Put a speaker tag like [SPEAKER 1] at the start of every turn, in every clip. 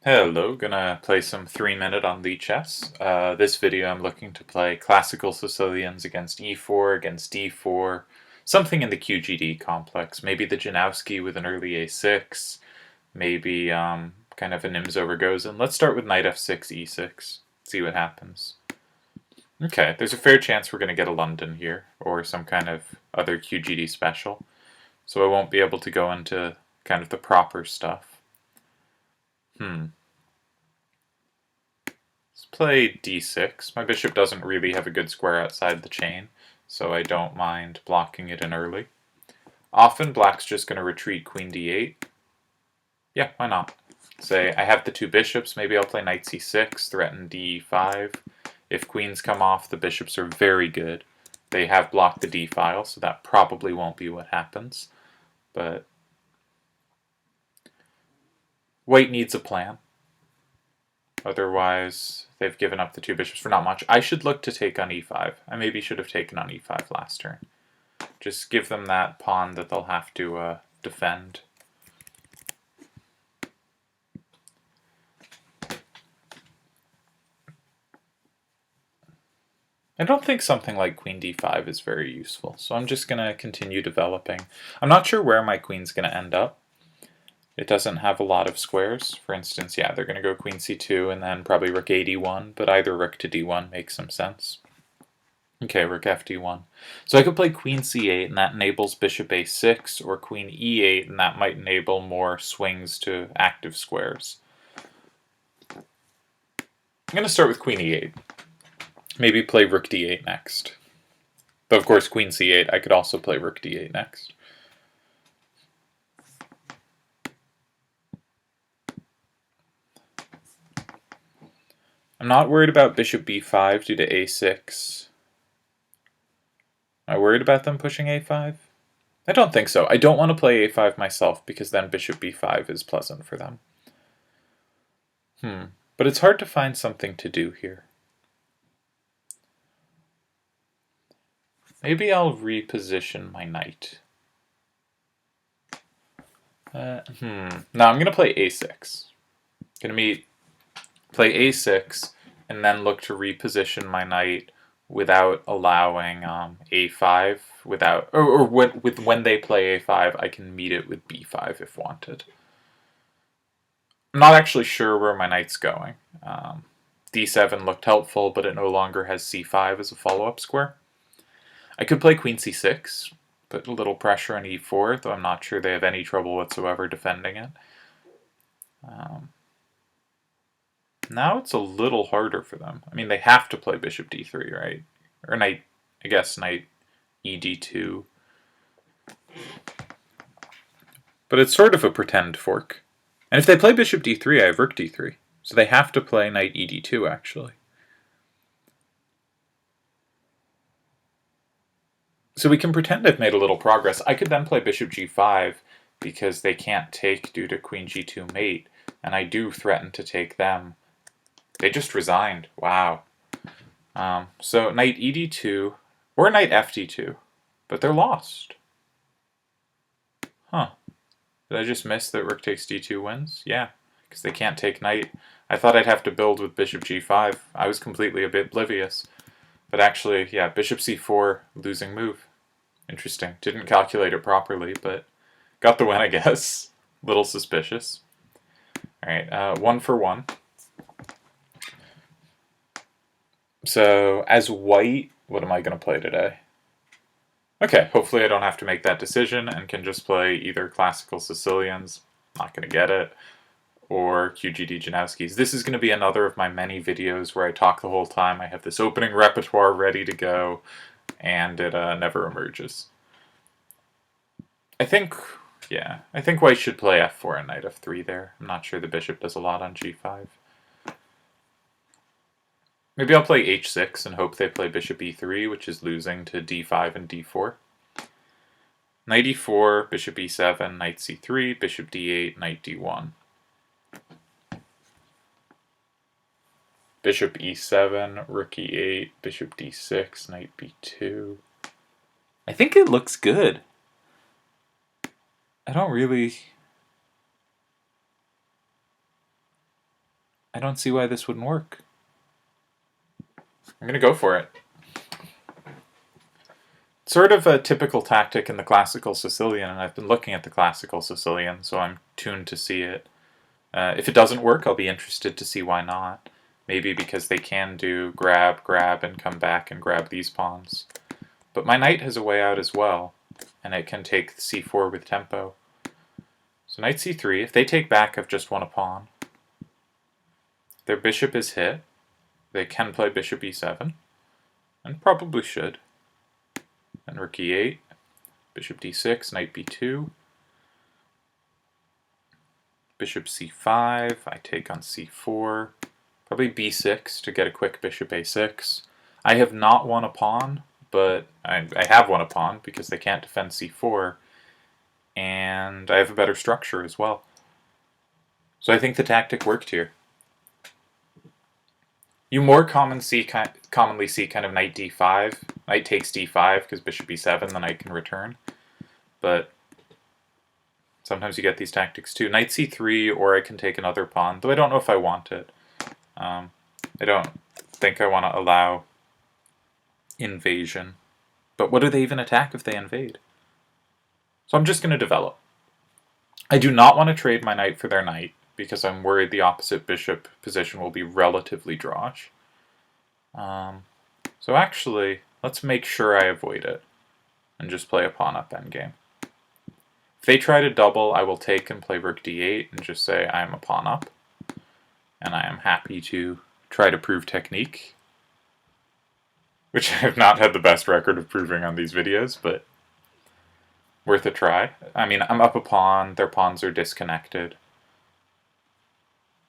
[SPEAKER 1] Hello, gonna play some 3-minute on Lichess. This video I'm looking to play classical Sicilians against e4, against d4, something in the QGD complex. Maybe the Janowski with an early a6, maybe kind of a Nimzo Rogozin. Let's start with knight f6, e6, see what happens. Okay, there's a fair chance we're gonna get a London here, or some kind of other QGD special, so I won't be able to go into kind of the proper stuff. Let's play d6. My bishop doesn't really have a good square outside the chain, so I don't mind blocking it in early. Often black's just going to retreat queen d8. Yeah, why not? Say I have the two bishops, maybe I'll play knight c6, threaten d5. If queens come off, the bishops are very good. They have blocked the d file, so that probably won't be what happens. But white needs a plan. Otherwise, they've given up the two bishops for not much. I should look to take on e5. I maybe should have taken on e5 last turn. Just give them that pawn that they'll have to defend. I don't think something like queen d5 is very useful, so I'm just going to continue developing. I'm not sure where my queen's going to end up. It doesn't have a lot of squares. For instance, yeah, they're going to go queen c2 and then probably rook a d1, but either rook to d1 makes some sense. Okay, rook f d1. So I could play queen c8 and that enables bishop a6, or queen e8 and that might enable more swings to active squares. I'm going to start with queen e8. Maybe play rook d8 next. But of course, queen c8, I could also play rook d8 next. I'm not worried about bishop b5 due to a6. Am I worried about them pushing a5? I don't think so. I don't want to play a5 myself because then bishop b5 is pleasant for them. But it's hard to find something to do here. Maybe I'll reposition my knight. No, I'm going to play a6. Going to play a6 and then look to reposition my knight without allowing a5. When they play a5, I can meet it with b5 if wanted. I'm not actually sure where my knight's going. d7 looked helpful, but it no longer has c5 as a follow-up square. I could play queen c6, put a little pressure on e4, though I'm not sure they have any trouble whatsoever defending it. Now it's a little harder for them. I mean, they have to play bishop d3, right? Or knight, I guess knight ed2. But it's sort of a pretend fork. And if they play bishop d3, I have rook d3. So they have to play knight ed2, actually. So we can pretend I've made a little progress. I could then play bishop g5 because they can't take due to queen g2 mate, and I do threaten to take them. They just resigned. Wow. So knight ed2 or knight fd2, but they're lost. Huh. Did I just miss that rook takes d2 wins? Yeah, because they can't take knight. I thought I'd have to build with bishop g5. I was completely a bit oblivious. But actually, yeah, bishop c4, losing move. Interesting. Didn't calculate it properly, but got the win, I guess. Little suspicious. Alright, 1 for 1. So, as white, what am I going to play today? Okay, hopefully I don't have to make that decision and can just play either classical Sicilians, not going to get it, or QGD Janowskis. This is going to be another of my many videos where I talk the whole time. I have this opening repertoire ready to go, and it never emerges. I think white should play f4 and knight f3 there. I'm not sure the bishop does a lot on g5. Maybe I'll play h6 and hope they play bishop e3, which is losing to d5 and d4. Knight e4, bishop e7, knight c3, bishop d8, knight d1. Bishop e7, rook e8, bishop d6, knight b2. I think it looks good. I don't really... I don't see why this wouldn't work. I'm going to go for it. Sort of a typical tactic in the classical Sicilian, and I've been looking at the classical Sicilian, so I'm tuned to see it. If it doesn't work, I'll be interested to see why not. Maybe because they can do grab, grab, and come back and grab these pawns. But my knight has a way out as well, and it can take c4 with tempo. So knight c3, if they take back, I've just won a pawn. Their bishop is hit. They can play bishop e7, and probably should. And rook e8, bishop d6, knight b2, bishop c5, I take on c4, probably b6 to get a quick bishop a6. I have not won a pawn, but I have won a pawn because they can't defend c4, and I have a better structure as well. So I think the tactic worked here. You more commonly see kind of knight d5. Knight takes d5 because bishop e7, the knight can return. But sometimes you get these tactics too. Knight c3, or I can take another pawn, though I don't know if I want it. I don't think I want to allow invasion. But what do they even attack if they invade? So I'm just going to develop. I do not want to trade my knight for their knight, because I'm worried the opposite bishop position will be relatively drawish. So actually, let's make sure I avoid it, and just play a pawn up endgame. If they try to double, I will take and play rook d8, and just say I am a pawn up, and I am happy to try to prove technique, which I have not had the best record of proving on these videos, but worth a try. I mean, I'm up a pawn, their pawns are disconnected.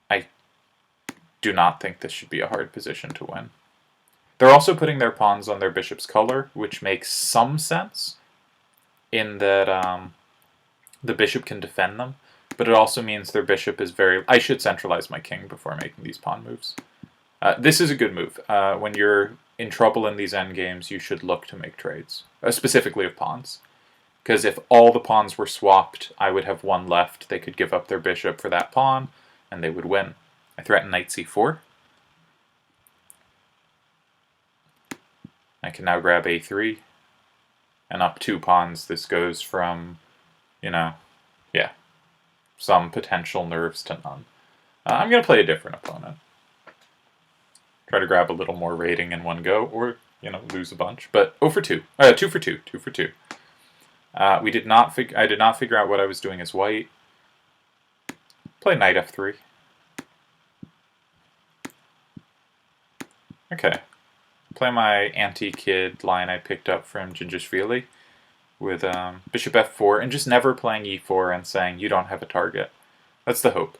[SPEAKER 1] I do not think this should be a hard position to win. They're also putting their pawns on their bishop's color, which makes some sense in that the bishop can defend them, but it also means their bishop is very... I should centralize my king before making these pawn moves. This is a good move. When you're in trouble in these endgames, you should look to make trades, specifically of pawns. Because if all the pawns were swapped, I would have one left. They could give up their bishop for that pawn, and they would win. I threaten knight c4. I can now grab a3. And up 2 pawns, this goes from, some potential nerves to none. I'm going to play a different opponent. Try to grab a little more rating in one go, or, lose a bunch. But 0 for 2. 2 for 2. 2 for 2. I did not figure out what I was doing as white. Play knight f3. Okay. Play my anti-kid line I picked up from Gingerishvili with bishop f4, and just never playing e4 and saying you don't have a target. That's the hope.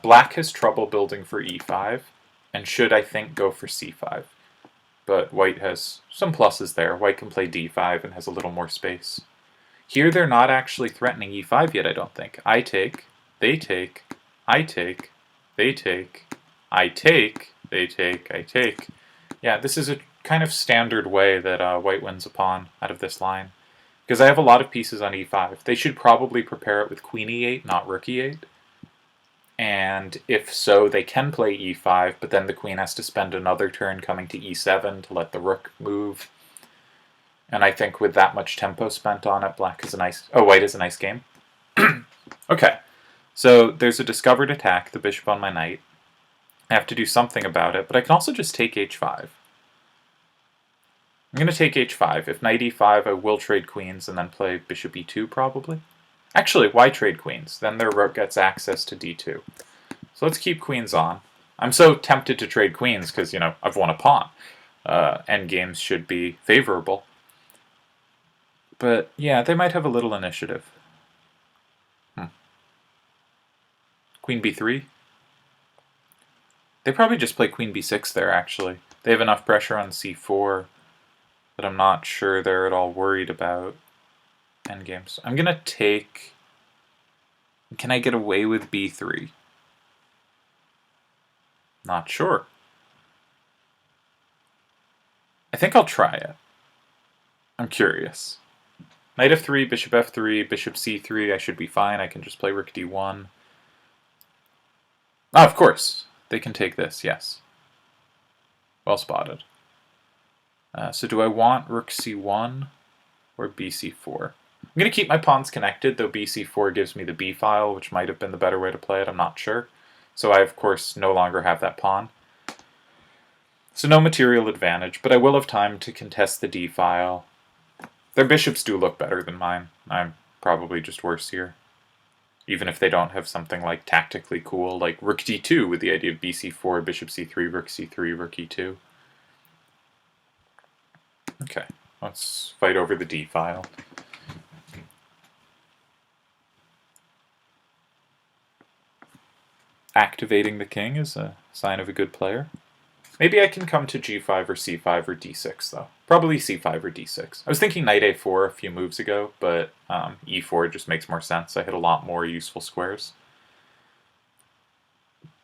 [SPEAKER 1] Black has trouble building for e5, and should, I think, go for c5. But white has some pluses there. White can play d5 and has a little more space. Here they're not actually threatening e5 yet, I don't think. I take, they take, I take, they take, I take, they take, I take. Yeah, this is a kind of standard way that white wins a pawn out of this line. Because I have a lot of pieces on e5. They should probably prepare it with queen e8, not rook e8. And if so, they can play e5, but then the queen has to spend another turn coming to e7 to let the rook move. And I think with that much tempo spent on it, white is a nice game. Okay, so there's a discovered attack, the bishop on my knight. I have to do something about it, but I can also just take h5. I'm going to take h5. If knight e5, I will trade queens and then play bishop e2 probably. Actually, why trade queens? Then their rook gets access to d2. So let's keep queens on. I'm so tempted to trade queens because, I've won a pawn. Endgames should be favorable. But, yeah, they might have a little initiative. Queen b3. They probably just play queen b6 there, actually. They have enough pressure on c4 that I'm not sure they're at all worried about endgames. I'm going to take... Can I get away with b3? Not sure. I think I'll try it. I'm curious. Knight f3, bishop f3, bishop c3, I should be fine. I can just play rook d1. Ah, of course. they can take this, yes. Well spotted. So do I want rook c1 or bc4? I'm going to keep my pawns connected, though bc4 gives me the b file, which might have been the better way to play it, I'm not sure. So I, of course, no longer have that pawn. So no material advantage, but I will have time to contest the d file. Their bishops do look better than mine. I'm probably just worse here. Even if they don't have something like tactically cool, like rook d2 with the idea of bc4, bishop c3, rook c3, rook e2. Okay, let's fight over the d file. Activating the king is a sign of a good player. Maybe I can come to g5 or c5 or d6, though. Probably c5 or d6. I was thinking knight a4 a few moves ago, but e4 just makes more sense. I hit a lot more useful squares.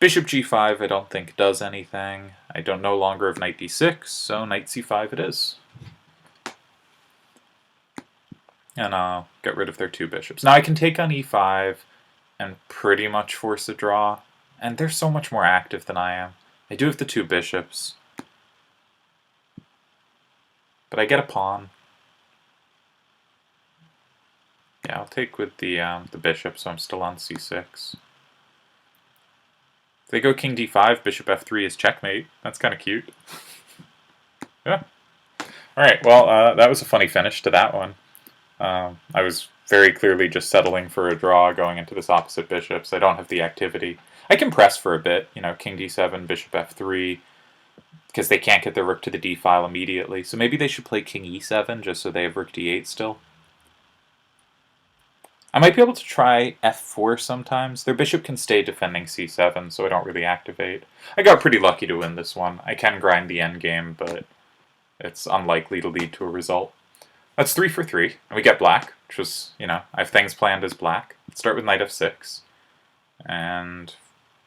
[SPEAKER 1] Bishop g5 I don't think does anything. I don't no longer have knight d6, so knight c5 it is. And I'll get rid of their two bishops. Now I can take on e5 and pretty much force a draw, and they're so much more active than I am. I do have the two bishops, but I get a pawn. Yeah, I'll take with the bishop, so I'm still on c6. If they go king d5, bishop f3 is checkmate. That's kind of cute. Yeah. Alright, well, that was a funny finish to that one. I was very clearly just settling for a draw going into this opposite bishop, so I don't have the activity. I can press for a bit, you know, king d7, bishop f3, because they can't get their rook to the d file immediately. So maybe they should play king e7 just so they have rook d8 still. I might be able to try f4 sometimes. Their bishop can stay defending c7, so I don't really activate. I got pretty lucky to win this one. I can grind the endgame, but it's unlikely to lead to a result. That's 3 for 3, and we get black, which was, you know, I have things planned as black. Let's start with knight f6, and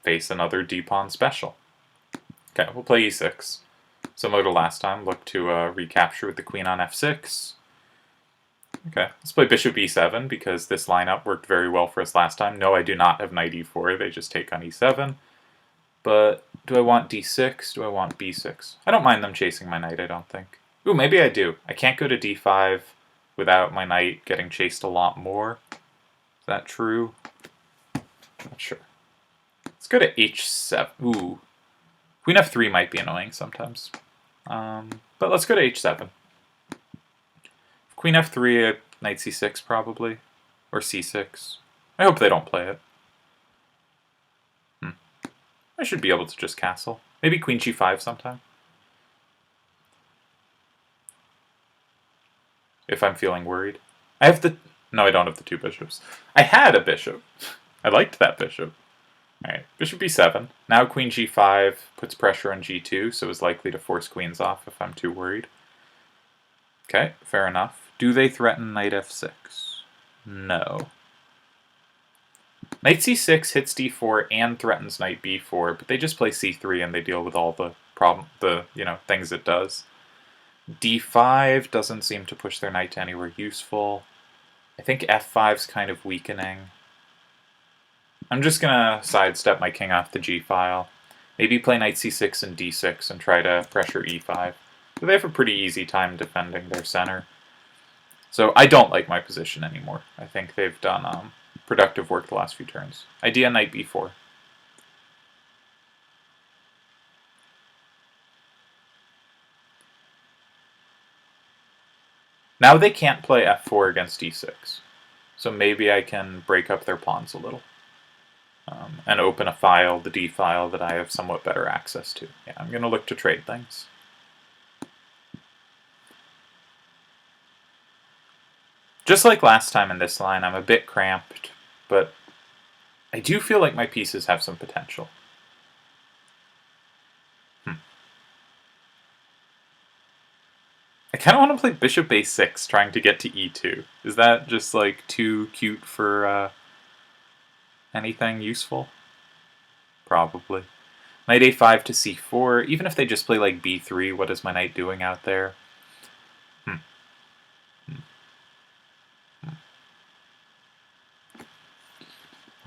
[SPEAKER 1] face another d-pawn special. Okay, we'll play e6. Similar to last time, look to recapture with the queen on f6. Okay, let's play bishop e7, because this lineup worked very well for us last time. No, I do not have knight e4, they just take on e7. But do I want d6? Do I want b6? I don't mind them chasing my knight, I don't think. Ooh, maybe I do. I can't go to d5 without my knight getting chased a lot more. Is that true? Not sure. Let's go to h7. Ooh. Queen f3 might be annoying sometimes. But let's go to h7. Queen f3, knight c6 probably. Or c6. I hope they don't play it. I should be able to just castle. Maybe queen g5 sometime. If I'm feeling worried. I have the... No, I don't have the two bishops. I had a bishop. I liked that bishop. Alright, bishop b7. Now queen g5 puts pressure on g2, so is likely to force queens off if I'm too worried. Okay, fair enough. Do they threaten knight f6? No. Knight c6 hits d4 and threatens knight b4, but they just play c3 and they deal with all the things it does. d5 doesn't seem to push their knight to anywhere useful. I think f5's kind of weakening. I'm just gonna sidestep my king off the g file. Maybe play knight c6 and d6 and try to pressure e5. But they have a pretty easy time defending their center. So I don't like my position anymore. I think they've done productive work the last few turns. Idea knight b4. Now they can't play f4 against d6. So maybe I can break up their pawns a little. And open a file, the d file, that I have somewhat better access to. Yeah, I'm going to look to trade things. Just like last time in this line, I'm a bit cramped, but I do feel like my pieces have some potential. I kind of want to play bishop a6, trying to get to e2. Is that just like too cute for anything useful? Probably. Knight a5 to c4. Even if they just play like b3, what is my knight doing out there?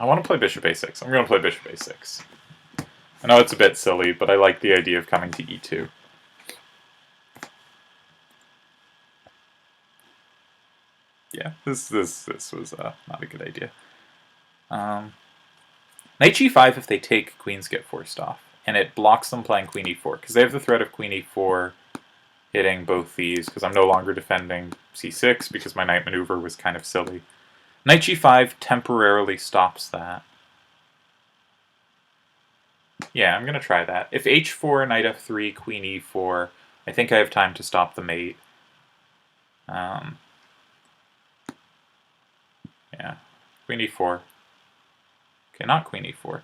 [SPEAKER 1] I want to play bishop a6. I'm going to play bishop a6. I know it's a bit silly, but I like the idea of coming to e2. Yeah, this was not a good idea. Knight g5, if they take, queens get forced off. And it blocks them playing queen e4, because they have the threat of queen e4 hitting both these, because I'm no longer defending c6, because my knight maneuver was kind of silly. Knight g5 temporarily stops that. Yeah, I'm going to try that. If h4, knight f3, queen e4, I think I have time to stop the mate. Yeah, queen e4. Okay, not queen e4.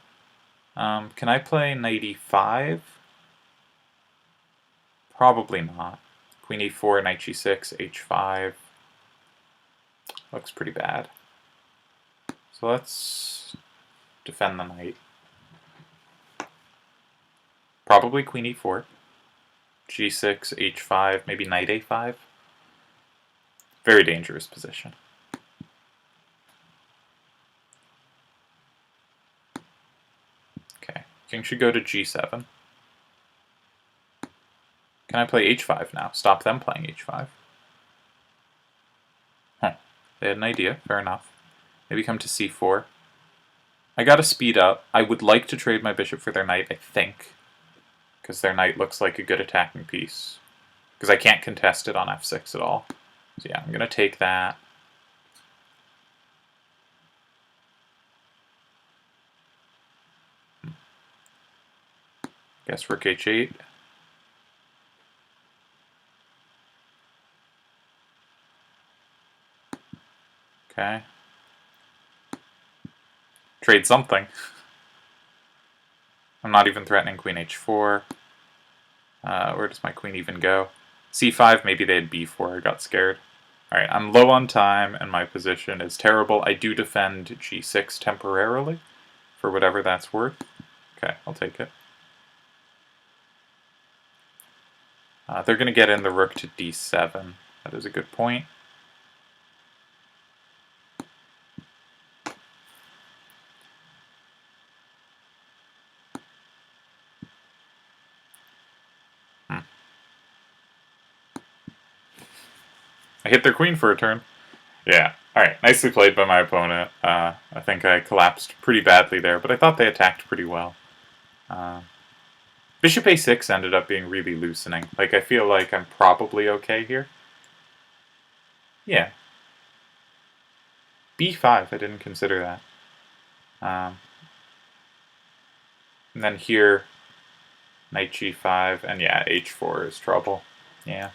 [SPEAKER 1] Can I play knight e5? Probably not. Queen e4, knight g6, h5. Looks pretty bad. So let's defend the knight. Probably queen e4. g6, h5, maybe knight a5. Very dangerous position. Okay, king should go to g7. Can I play h5 now? Stop them playing h5. Huh. They had an idea. Fair enough. Maybe come to c4. I gotta speed up. I would like to trade my bishop for their knight, I think. Because their knight looks like a good attacking piece. Because I can't contest it on f6 at all. So yeah, I'm gonna take that. Guess rook h8. Okay. Trade something. I'm not even threatening queen h4. Where does my queen even go? c5, maybe they had b4, I got scared. Alright, I'm low on time and my position is terrible. I do defend g6 temporarily, for whatever that's worth. Okay, I'll take it. They're going to get in the rook to d7. That is a good point. I hit their queen for a turn. Yeah, alright, nicely played by my opponent. I think I collapsed pretty badly there, but I thought they attacked pretty well. Bishop a6 ended up being really loosening. Like, I feel like I'm probably okay here. Yeah. b5, I didn't consider that. And then here, knight g5, and yeah, h4 is trouble. Yeah.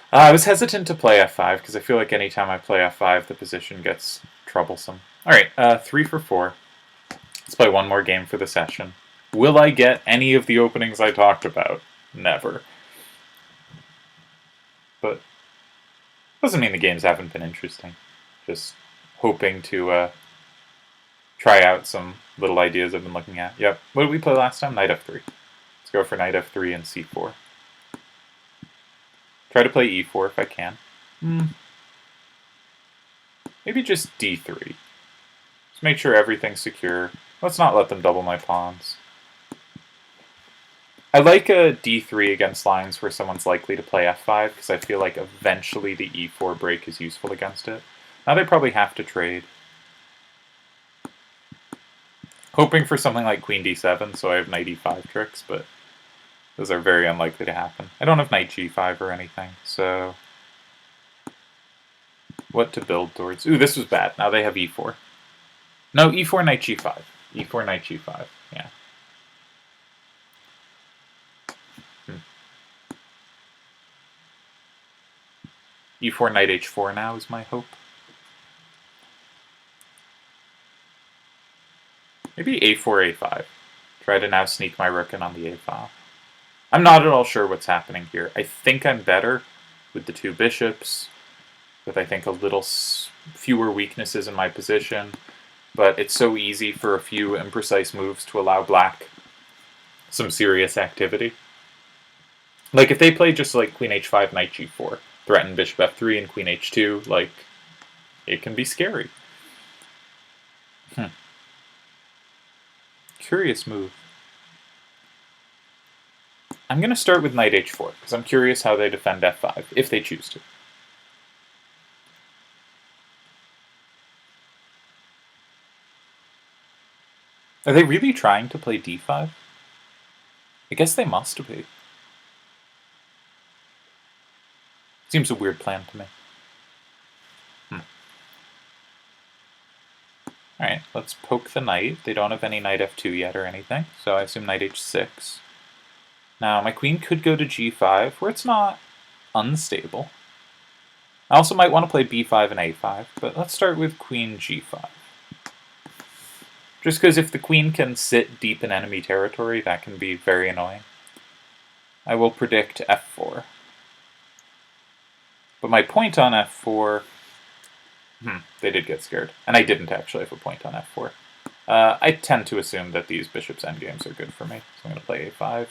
[SPEAKER 1] I was hesitant to play f5, because I feel like anytime I play f5, the position gets troublesome. Alright, 3 for 4. Let's play one more game for the session. Will I get any of the openings I talked about? Never. But doesn't mean the games haven't been interesting. Just hoping to try out some little ideas I've been looking at. Yep. What did we play last time? Knight f3. Let's go for knight f3 and c4. Try to play e4 if I can. Maybe just d3. Just make sure everything's secure. Let's not let them double my pawns. I like a d3 against lines where someone's likely to play f5, because I feel like eventually the e4 break is useful against it. Now they probably have to trade. Hoping for something like queen d7, so I have knight e5 tricks, but those are very unlikely to happen. I don't have knight g5 or anything, so what to build towards? Ooh, this was bad. Now they have e4. No, e4, knight g5. e4, knight g5, yeah. e4, knight h4 now is my hope. Maybe a4, a5. Try to now sneak my rook in on the a file. I'm not at all sure what's happening here. I think I'm better with the two bishops, with I think a little fewer weaknesses in my position, but it's so easy for a few imprecise moves to allow black some serious activity. Like if they play just like queen h5, knight g4, threaten bishop f3 and queen h2, like it can be scary. Curious move. I'm going to start with knight h4, because I'm curious how they defend f5, if they choose to. Are they really trying to play d5? I guess they must be. Seems a weird plan to me. Alright, let's poke the knight. They don't have any knight f2 yet or anything, so I assume knight h6. Now, my queen could go to g5, where it's not unstable. I also might want to play b5 and a5, but let's start with queen g5. Just because if the queen can sit deep in enemy territory, that can be very annoying. I will predict f4. But my point on f4... they did get scared. And I didn't actually have a point on f4. I tend to assume that these bishop's endgames are good for me, so I'm going to play a5.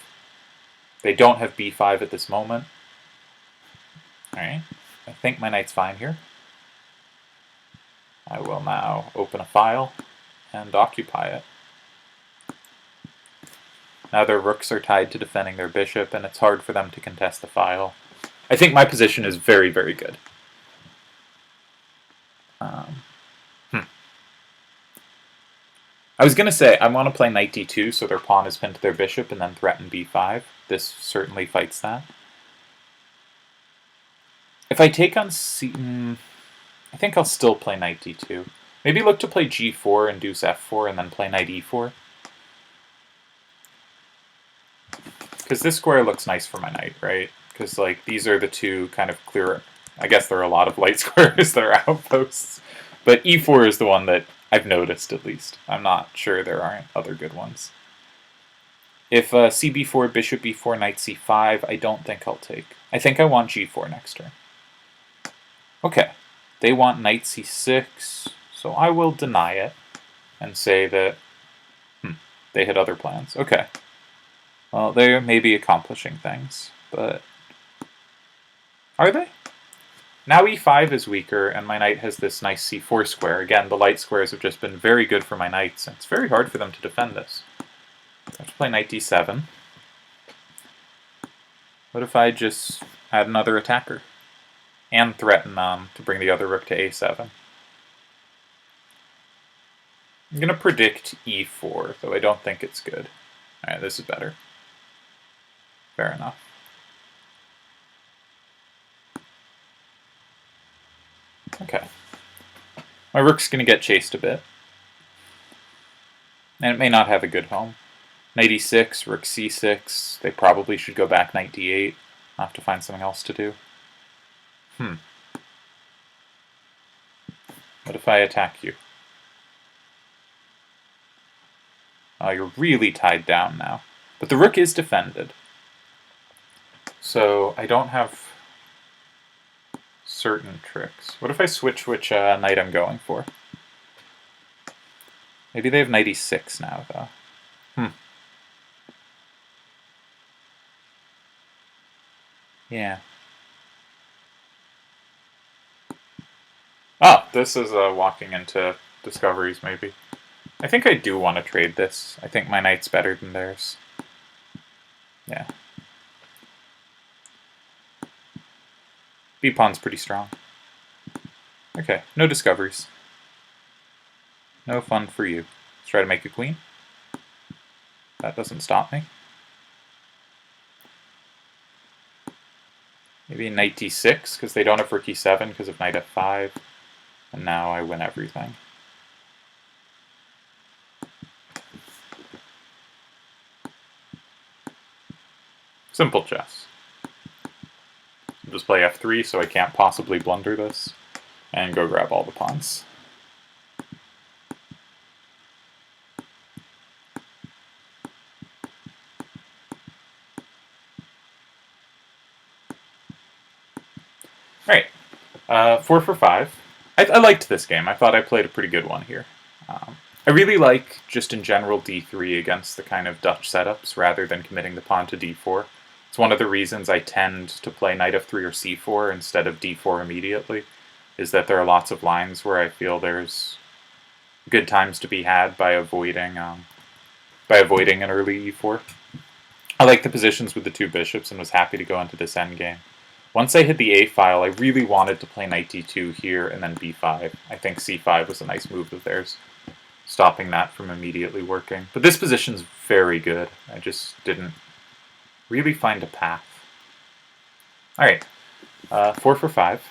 [SPEAKER 1] They don't have b5 at this moment. Alright, I think my knight's fine here. I will now open a file and occupy it. Now their rooks are tied to defending their bishop, and it's hard for them to contest the file. I think my position is very, very good. I was going to say, I want to play knight d2 so their pawn is pinned to their bishop and then threaten b5. This certainly fights that. If I take on c... I think I'll still play knight d2. Maybe look to play g4, induce f4, and then play knight e4. Because this square looks nice for my knight, right? Because like these are the two kind of clear... I guess there are a lot of light squares that are outposts. But e4 is the one that I've noticed, at least. I'm not sure there aren't other good ones. If cb4, bishop e4, knight c5, I don't think I'll take. I think I want g4 next turn. Okay. They want knight c6, so I will deny it and say that they had other plans. Okay. Well, they may be accomplishing things, but... Are they? Now e5 is weaker, and my knight has this nice c4 square. Again, the light squares have just been very good for my knights, and it's very hard for them to defend this. I have to play knight d7. What if I just add another attacker? And threaten to bring the other rook to a7. I'm going to predict e4, though I don't think it's good. Alright, this is better. Fair enough. Okay. My rook's going to get chased a bit. And it may not have a good home. Knight e6, rook c6. They probably should go back knight d8. I'll have to find something else to do. What if I attack you? Oh, you're really tied down now. But the rook is defended. So I don't have certain tricks. What if I switch which knight I'm going for? Maybe they have knight e6 now, though. Yeah. Oh, this is walking into discoveries, maybe. I think I do want to trade this. I think my knight's better than theirs. Yeah. B-pawn's pretty strong. Okay, no discoveries. No fun for you. Let's try to make a queen. That doesn't stop me. Maybe knight d6, because they don't have rook e7 because of knight f5. And now I win everything. Simple chess. I'll just play f3 so I can't possibly blunder this. And go grab all the pawns. Alright. 4 for 5. I liked this game. I thought I played a pretty good one here. I really like, just in general, d3 against the kind of Dutch setups, rather than committing the pawn to d4. It's one of the reasons I tend to play knight f3 or c4 instead of d4 immediately, is that there are lots of lines where I feel there's good times to be had by avoiding an early e4. like the positions with the two bishops and was happy to go into this endgame. Once I hit the a file, I really wanted to play knight d2 here and then b5. I think c5 was a nice move of theirs, stopping that from immediately working. But this position's very good. I just didn't really find a path. Alright, 4 for 5.